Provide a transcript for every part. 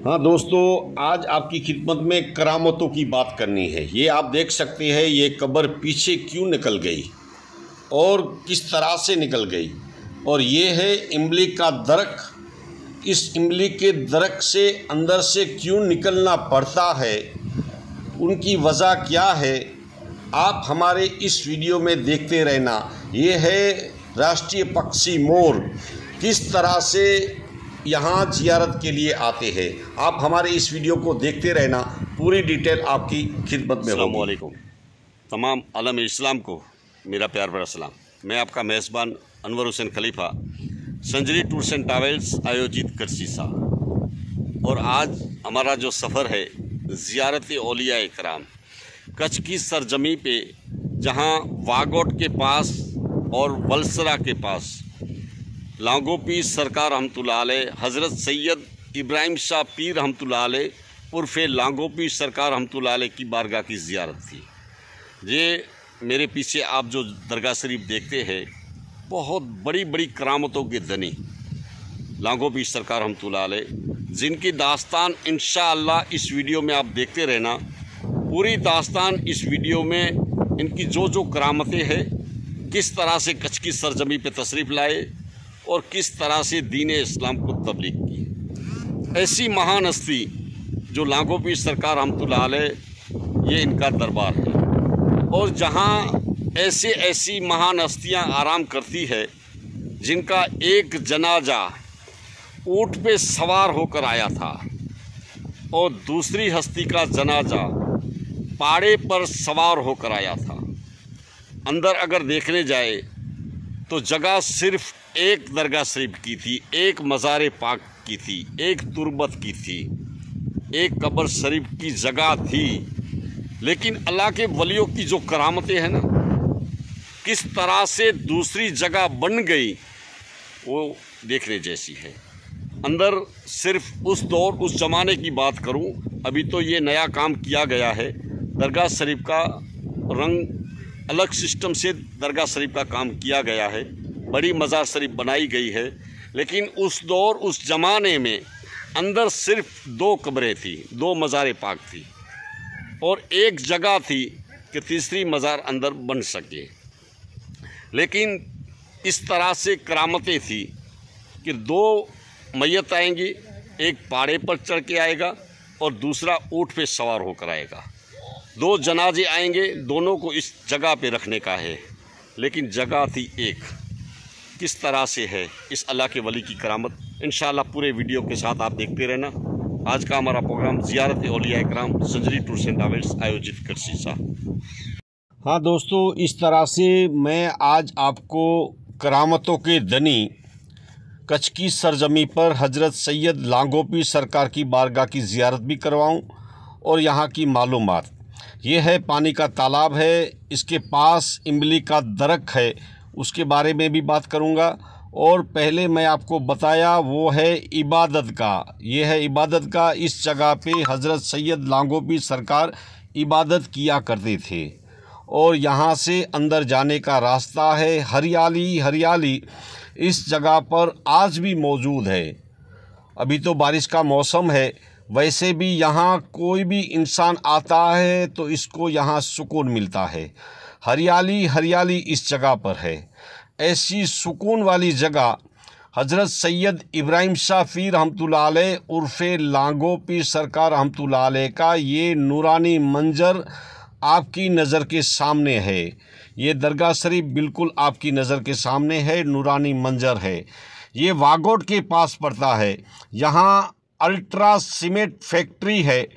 हाँ दोस्तों, आज आपकी खिदमत में करामतों की बात करनी है। ये आप देख सकते हैं ये कब्र पीछे क्यों निकल गई और किस तरह से निकल गई। और ये है इमली का दरख्त। इस इमली के दरख्त से अंदर से क्यों निकलना पड़ता है, उनकी वजह क्या है, आप हमारे इस वीडियो में देखते रहना। ये है राष्ट्रीय पक्षी मोर, किस तरह से यहाँ जियारत के लिए आते हैं। आप हमारे इस वीडियो को देखते रहना, पूरी डिटेल आपकी खिदमत में होगी। अस्सलाम वालेकुम। तमाम आलम इस्लाम को मेरा प्यार भरा सलाम। मैं आपका मेज़बान अनवर हुसैन खलीफा, संजरी टूर्स एंड ट्रैवल्स आयोजित करसीसा। और आज हमारा जो सफ़र है ज़ियारत औलिया इकराम, कच्छ की सरजमी पे, जहाँ वागोट के पास और वलसरा के पास लांगो पीर सरकार रहमतुल्लाह अलैह हज़रत सैयद इब्राहिम शाह पीर रहमतुल्लाह अलैह उर्फ़े लांगो पीर सरकार रहमतुल्लाह अलैह की बारगाह की ज़ियारत थी। ये मेरे पीछे आप जो दरगाह शरीफ देखते हैं, बहुत बड़ी बड़ी करामतों के धनी लांगो पीर सरकार रहमतुल्लाह अलैह, जिनकी दास्तान इंशाअल्लाह इस वीडियो में आप देखते रहना। पूरी दास्तान इस वीडियो में इनकी जो करामतें हैं, किस तरह से कच्छ की सरजमी पे तशरीफ़ लाए और किस तरह से दीन इस्लाम को तबलीग की। ऐसी महान हस्ती जो लांगो पीर सरकार रहमतुल्लाह अलैह, ये इनका दरबार है। और जहाँ ऐसी महान हस्तियाँ आराम करती है, जिनका एक जनाजा ऊँट पे सवार होकर आया था और दूसरी हस्ती का जनाजा पाड़े पर सवार होकर आया था। अंदर अगर देखने जाए तो जगह सिर्फ़ एक दरगाह शरीफ की थी, एक मज़ार पाक की थी, एक तुरबत की थी, एक कब्र शरीफ की जगह थी। लेकिन अल्लाह के वलियों की जो करामतें हैं ना, किस तरह से दूसरी जगह बन गई, वो देखने जैसी है। अंदर सिर्फ उस दौर उस ज़माने की बात करूं, अभी तो ये नया काम किया गया है। दरगाह शरीफ का रंग अलग सिस्टम से दरगाह शरीफ का काम किया गया है, बड़ी मज़ार शरीफ बनाई गई है। लेकिन उस दौर उस ज़माने में अंदर सिर्फ 2 कब्रें थी, 2 मज़ार पाक थी और एक जगह थी कि तीसरी मज़ार अंदर बन सके। लेकिन इस तरह से करामतें थी कि 2 मैयत आएंगी, एक पाड़े पर चढ़ के आएगा और दूसरा ऊँट पे सवार होकर आएगा। 2 जनाजे आएंगे, दोनों को इस जगह पे रखने का है, लेकिन जगह थी एक। किस तरह से है इस अल्लाह के वली की करामत, इंशाअल्लाह पूरे वीडियो के साथ आप देखते रहना। आज का हमारा प्रोग्राम ज़ियारत औलिया इकराम, संजरी टूर्स एंड ट्रैवल्स आयोजित करसीसा। हाँ दोस्तों, इस तरह से मैं आज आपको करामतों के धनी कच्छ की सरजमी पर हज़रत सैयद लांगो पीर सरकार की बारगाह की ज़ियारत भी करवाऊँ और यहाँ की मालूमात। ये है पानी का तालाब है, इसके पास इमली का दरख्त है, उसके बारे में भी बात करूँगा। और पहले मैं आपको बताया वो है इबादत का, ये है इबादत का। इस जगह पे हज़रत सैयद लांगो पीर सरकार इबादत किया करते थे और यहाँ से अंदर जाने का रास्ता है। हरियाली हरियाली इस जगह पर आज भी मौजूद है। अभी तो बारिश का मौसम है, वैसे भी यहाँ कोई भी इंसान आता है तो इसको यहाँ सुकून मिलता है। हरियाली हरियाली इस जगह पर है। ऐसी सुकून वाली जगह हज़रत सैयद इब्राहिम शाह पीर रहमतुल्लाह अलैह उर्फ़े लांगो पीर सरकार रहमतुल्लाह अलैह का ये नूरानी मंजर आपकी नज़र के सामने है। ये दरगाह शरीफ बिल्कुल आपकी नज़र के सामने है, नूरानी मंजर है। ये वागोट के पास पड़ता है। यहाँ अल्ट्रा सीमेंट फैक्ट्री है,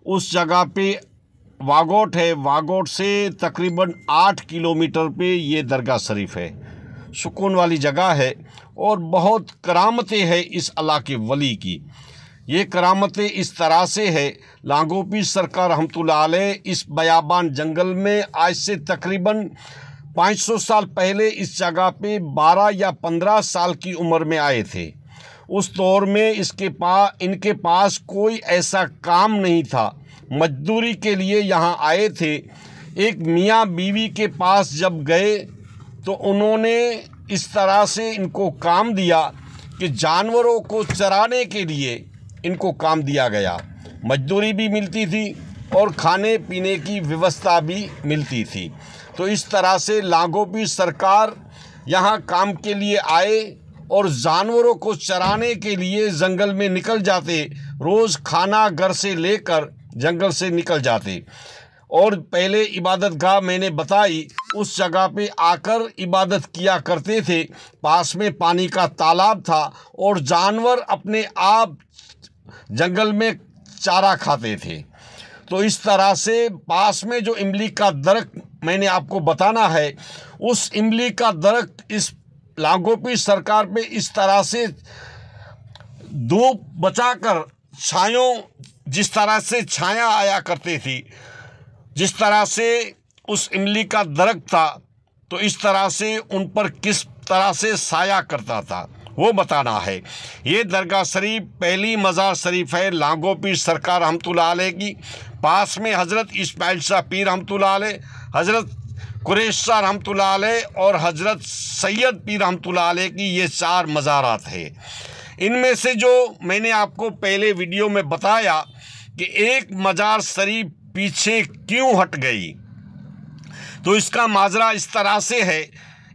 उस जगह पे वागोट है। वागोट से तकरीबन 8 किलोमीटर पे ये दरगाह शरीफ है। सुकून वाली जगह है और बहुत करामतें हैं इस अल्लाह के वली की। ये करामतें इस तरह से है, लांगो पीर सरकार रहमतुल्लाह अलैह इस बयाबान जंगल में आज से तकरीबन 500 साल पहले इस जगह पे 12 या 15 साल की उम्र में आए थे। उस दौर में इनके पास कोई ऐसा काम नहीं था, मजदूरी के लिए यहाँ आए थे। एक मियाँ बीवी के पास जब गए तो उन्होंने इस तरह से इनको काम दिया कि जानवरों को चराने के लिए इनको काम दिया गया। मजदूरी भी मिलती थी और खाने पीने की व्यवस्था भी मिलती थी। तो इस तरह से लांगोपी सरकार यहाँ काम के लिए आए और जानवरों को चराने के लिए जंगल में निकल जाते। रोज़ खाना घर से लेकर जंगल से निकल जाते और पहले इबादत गाह मैंने बताई, उस जगह पे आकर इबादत किया करते थे। पास में पानी का तालाब था और जानवर अपने आप जंगल में चारा खाते थे। तो इस तरह से पास में जो इमली का दरख्त मैंने आपको बताना है, उस इमली का दरख्त इस लांगोपी सरकार पे इस तरह से धूप बचाकर छायों, जिस तरह से छाया आया करती थी, जिस तरह से उस इमली का दरख्त था, तो इस तरह से उन पर किस तरह से साया करता था वो बताना है। ये दरगाह शरीफ पहली मज़ार शरीफ है लांगोपी सरकार रहमतुल्लाह अलैह की। पास में हज़रत इस्माइल शाह पीर रहमतुल्लाह अलैह, हज़रत कुरैश शाह रहमतुल्लाह अलैह और हज़रत सैयद पीर रहमतुल्लाह अलैह की ये 4 मज़ारात है। इनमें से जो मैंने आपको पहले वीडियो में बताया कि एक मज़ार शरीफ पीछे क्यों हट गई, तो इसका माजरा इस तरह से है।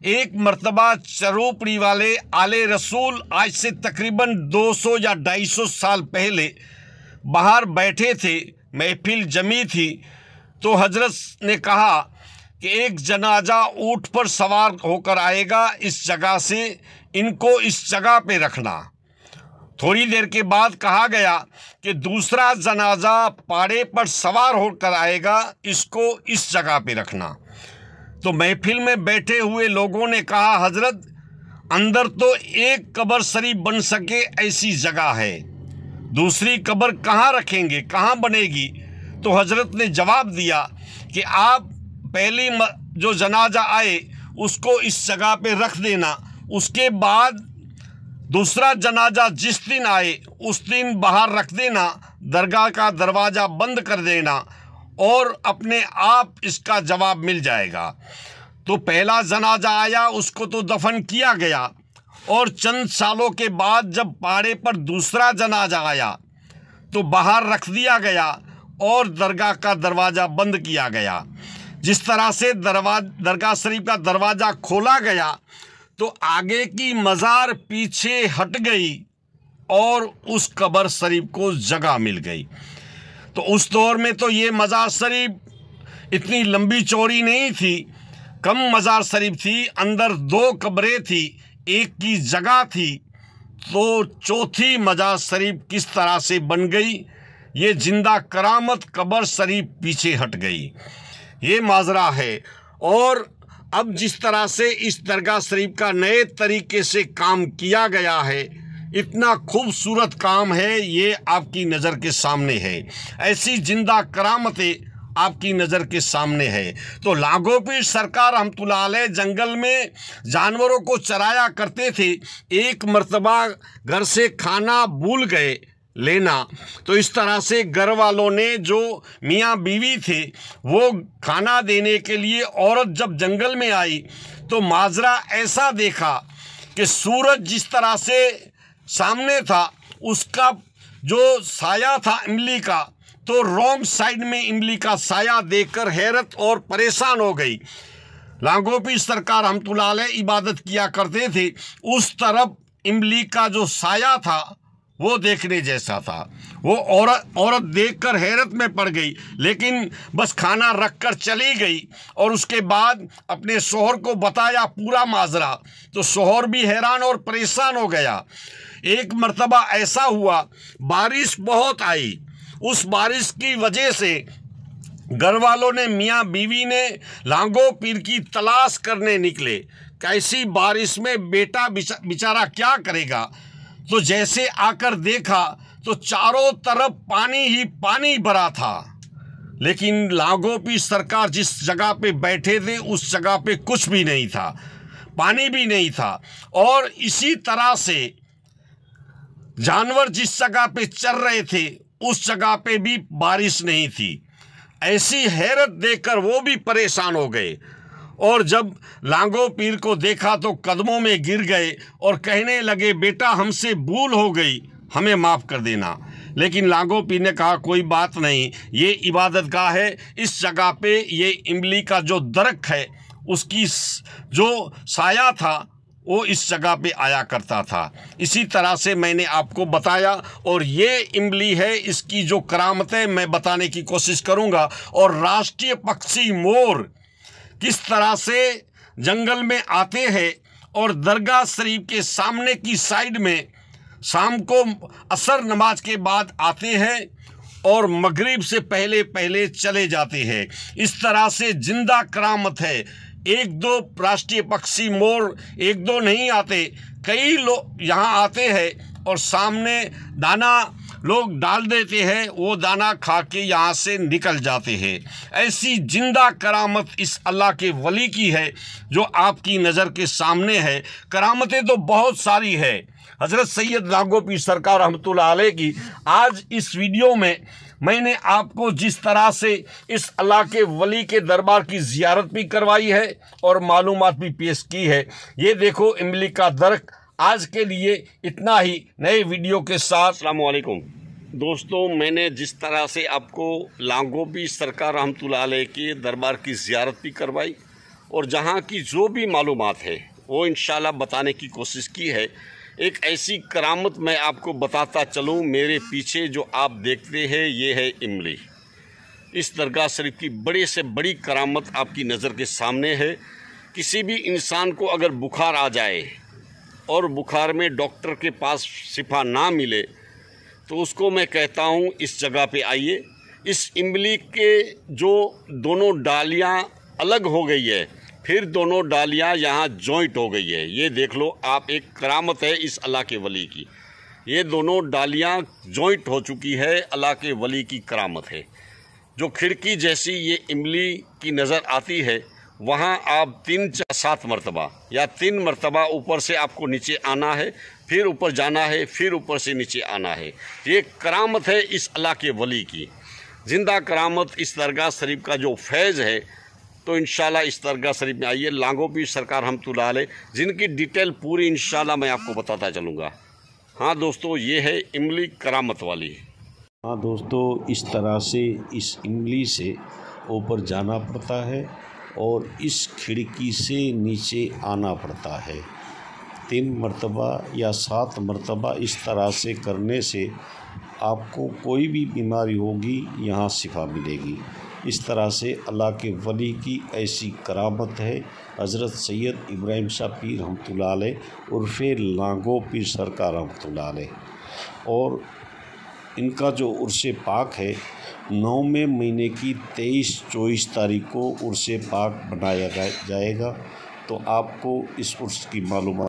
एक मर्तबा चरोपड़ी वाले आले रसूल आज से तकरीबन 200 या 250 साल पहले बाहर बैठे थे, महफिल जमी थी, तो हजरत ने कहा कि एक जनाजा ऊँट पर सवार होकर आएगा इस जगह से, इनको इस जगह पे रखना। थोड़ी देर के बाद कहा गया कि दूसरा जनाजा पाड़े पर सवार होकर आएगा, इसको इस जगह पे रखना। तो महफिल में बैठे हुए लोगों ने कहा, हजरत अंदर तो एक कब्र शरीफ बन सके ऐसी जगह है, दूसरी कब्र कहाँ रखेंगे, कहाँ बनेगी? तो हजरत ने जवाब दिया कि आप पहली जो जनाजा आए उसको इस जगह पे रख देना, उसके बाद दूसरा जनाजा जिस दिन आए उस दिन बाहर रख देना, दरगाह का दरवाज़ा बंद कर देना और अपने आप इसका जवाब मिल जाएगा। तो पहला जनाजा आया, उसको तो दफन किया गया और चंद सालों के बाद जब पाड़े पर दूसरा जनाजा आया तो बाहर रख दिया गया और दरगाह का दरवाज़ा बंद किया गया। जिस तरह से दरगाह शरीफ का दरवाज़ा खोला गया तो आगे की मज़ार पीछे हट गई और उस कब्र शरीफ को जगह मिल गई। तो उस दौर में तो ये मज़ार शरीफ इतनी लंबी चौड़ी नहीं थी, कम मज़ार शरीफ थी, अंदर 2 कब्रें थी, एक की जगह थी। तो चौथी मज़ार शरीफ किस तरह से बन गई, ये जिंदा करामत कब्र शरीफ पीछे हट गई, ये माजरा है। और अब जिस तरह से इस दरगाह शरीफ का नए तरीके से काम किया गया है, इतना खूबसूरत काम है, ये आपकी नज़र के सामने है। ऐसी जिंदा करामतें आपकी नज़र के सामने है। तो लांगोपी सरकार रहमतुल्लाह अलैह जंगल में जानवरों को चराया करते थे। एक मर्तबा घर से खाना भूल गए लेना, तो इस तरह से घर वालों ने, जो मियाँ बीवी थे, वो खाना देने के लिए औरत जब जंगल में आई तो माजरा ऐसा देखा कि सूरज जिस तरह से सामने था उसका जो साया था इमली का, तो रॉन्ग साइड में इमली का साया देखकर हैरत और परेशान हो गई। लांगोपी सरकार रहमतुल्लाह अलैह इबादत किया करते थे, उस तरफ इमली का जो साया था वो देखने जैसा था। वो औरत देखकर हैरत में पड़ गई, लेकिन बस खाना रखकर चली गई और उसके बाद अपने शोहर को बताया पूरा माजरा, तो शोहर भी हैरान और परेशान हो गया। एक मर्तबा ऐसा हुआ, बारिश बहुत आई, उस बारिश की वजह से घर वालों ने, मियाँ बीवी ने लांगो पीर की तलाश करने निकले। कैसी बारिश में बेटा बेचारा क्या करेगा? तो जैसे आकर देखा तो चारों तरफ पानी ही पानी भरा था, लेकिन लांगोपी सरकार जिस जगह पे बैठे थे उस जगह पे कुछ भी नहीं था, पानी भी नहीं था। और इसी तरह से जानवर जिस जगह पे चल रहे थे उस जगह पे भी बारिश नहीं थी। ऐसी हैरत देखकर वो भी परेशान हो गए और जब लांगो पीर को देखा तो कदमों में गिर गए और कहने लगे, बेटा हमसे भूल हो गई, हमें माफ़ कर देना। लेकिन लांगोपी ने कहा कोई बात नहीं, ये इबादतगाह है, इस जगह पे ये इमली का जो दरख्त है उसकी जो साया था वो इस जगह पे आया करता था। इसी तरह से मैंने आपको बताया और ये इमली है, इसकी जो करामतें मैं बताने की कोशिश करूँगा। और राष्ट्रीय पक्षी मोर किस तरह से जंगल में आते हैं और दरगाह शरीफ के सामने की साइड में शाम को असर नमाज के बाद आते हैं और मगरिब से पहले पहले चले जाते हैं। इस तरह से जिंदा करामत है। एक दो राष्ट्रीय पक्षी मोर एक दो नहीं आते, कई लोग यहाँ आते हैं और सामने दाना लोग डाल देते हैं, वो दाना खा के यहाँ से निकल जाते हैं। ऐसी जिंदा करामत इस अल्लाह के वली की है जो आपकी नज़र के सामने है। करामतें तो बहुत सारी है हज़रत सैयद लांगोपी सरकार रहमतुल्लाह अलैह की। आज इस वीडियो में मैंने आपको जिस तरह से इस अल्लाह के वली के दरबार की ज़ियारत भी करवाई है और मालूमात भी पेश की है। ये देखो इमली का दरख्त। आज के लिए इतना ही, नए वीडियो के साथ। अस्सलाम वालेकुम दोस्तों, मैंने जिस तरह से आपको लांगोपी सरकार रहमतुल्लाह अलैह के दरबार की ज़ियारत भी करवाई और जहाँ की जो भी मालूमात है वो इंशाल्लाह बताने की कोशिश की है। एक ऐसी करामत मैं आपको बताता चलूँ। मेरे पीछे जो आप देखते हैं ये है इमली। इस दरगाह शरीफ की बड़े से बड़ी करामत आपकी नज़र के सामने है। किसी भी इंसान को अगर बुखार आ जाए और बुखार में डॉक्टर के पास शिफा ना मिले तो उसको मैं कहता हूँ इस जगह पे आइए। इस इमली के जो दोनों डालियाँ अलग हो गई है, फिर दोनों डालियाँ यहाँ जॉइंट हो गई है। ये देख लो आप, एक करामत है इस अल्लाह के वली की। ये दोनों डालियाँ जॉइंट हो चुकी है, अल्लाह के वली की करामत है। जो खिड़की जैसी ये इमली की नज़र आती है, वहाँ आप 3-7 मरतबा या 3 मरतबा ऊपर से आपको नीचे आना है, फिर ऊपर जाना है, फिर ऊपर से नीचे आना है। ये करामत है इस अल्लाह के वली की, जिंदा करामत। इस दरगाह शरीफ का जो फैज़ है, तो इंशाल्लाह इस दरगाह शरीफ में आइए। लांगोपी सरकार रहमतुल्लाह अलैह, जिनकी डिटेल पूरी इंशाल्लाह मैं आपको बताता चलूँगा। हाँ दोस्तों, ये है इमली करामत वाली। हाँ दोस्तों, इस तरह से इस इमली से ऊपर जाना पड़ता है और इस खिड़की से नीचे आना पड़ता है। 3 मरतबा या 7 मरतबा इस तरह से करने से आपको कोई भी बीमारी होगी यहाँ शिफा मिलेगी। इस तरह से अल्लाह के वली की ऐसी करामत है। हज़रत सैयद इब्राहिम शाह पीर रहमतुल्लाह अलैह उर्फ़े लांगोपी सरकार रहमतुल्लाह अलैह। और इनका जो उर्से पाक है 9वें महीने की 23-24 तारीख को उर्से पाक बनाया जाएगा। तो आपको इस उर्स की मालूमात